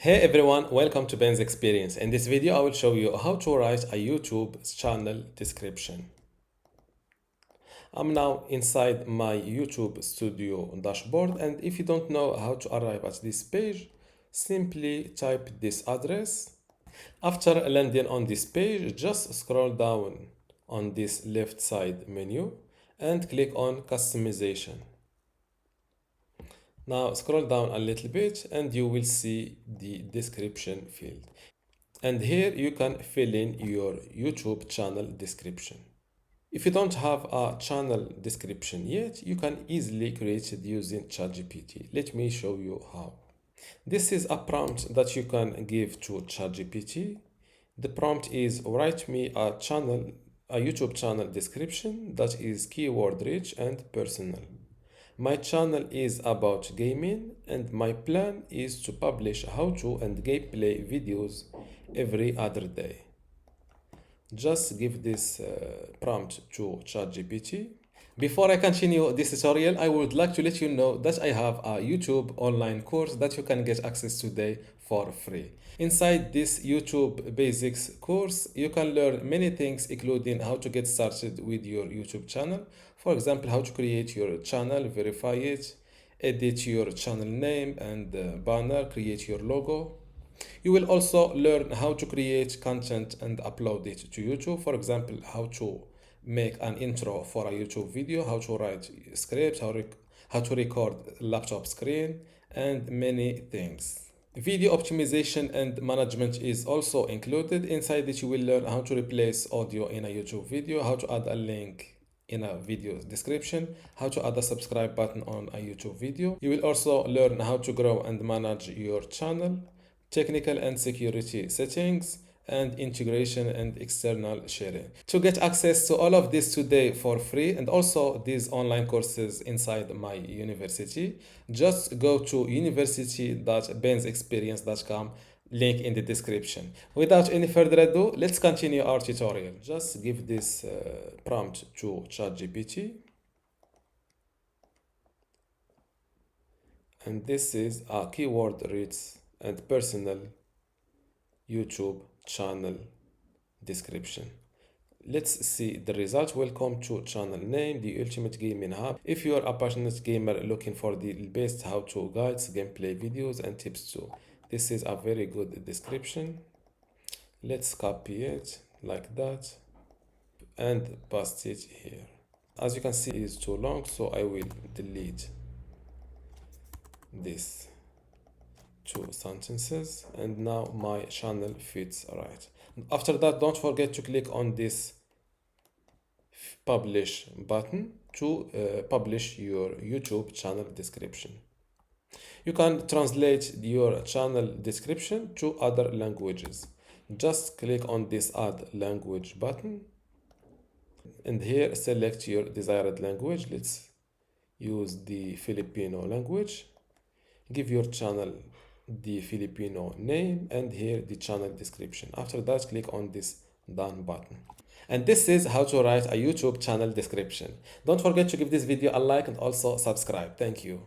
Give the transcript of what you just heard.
Hey everyone, welcome to Ben's Experience. In this video, I will show you how to write a YouTube channel description. I'm now inside my YouTube studio dashboard, and if you don't know how to arrive at this page, simply type this address. After landing on this page, just scroll down on this left side menu and click on customization. Now scroll down a little bit and you will see the description field. And here you can fill in your YouTube channel description. If you don't have a channel description yet, you can easily create it using ChatGPT. Let me show you how. This is a prompt that you can give to ChatGPT. The prompt is write me a YouTube channel description that is keyword rich and personal. My channel is about gaming and my plan is to publish how-to and gameplay videos every other day. Just give this prompt to ChatGPT. Before I continue this tutorial, I would like to let you know that I have a YouTube online course that you can get access today for free. Inside this YouTube basics course, you can learn many things, including how to get started with your YouTube channel. For example, how to create your channel, verify it, edit your channel name and banner, create your logo. You will also learn how to create content and upload it to YouTube. For example, how to make an intro for a YouTube video, how to write scripts, how to record laptop screen, and many things. Video optimization and management is also included. Inside it, you will learn how to replace audio in a YouTube video, how to add a link in a video description, how to add a subscribe button on a YouTube video. You will also learn how to grow and manage your channel, technical and security settings, and integration and external sharing. To get access to all of this today for free and also these online courses inside my university, just go to university.bensexperience.com, link in the description. Without any further ado, let's continue our tutorial. Just give this prompt to ChatGPT. And this is a keyword rich and personal YouTube channel description. Let's see the result. Welcome to channel name, the ultimate gaming hub. If you are a passionate gamer looking for the best how-to guides, gameplay videos and tips too, this is a very good description. Let's copy it like that and paste it here. As you can see, it is too long, so I will delete this two sentences, and now my channel fits right. After that, don't forget to click on this publish button to publish your YouTube channel description. You can translate your channel description to other languages. Just click on this add language button and here select your desired language. Let's use the Filipino language. Give your channel the Filipino name and here the channel description. After that, click on this done button. And this is how to write a YouTube channel description. Don't forget to give this video a like and also subscribe. Thank you.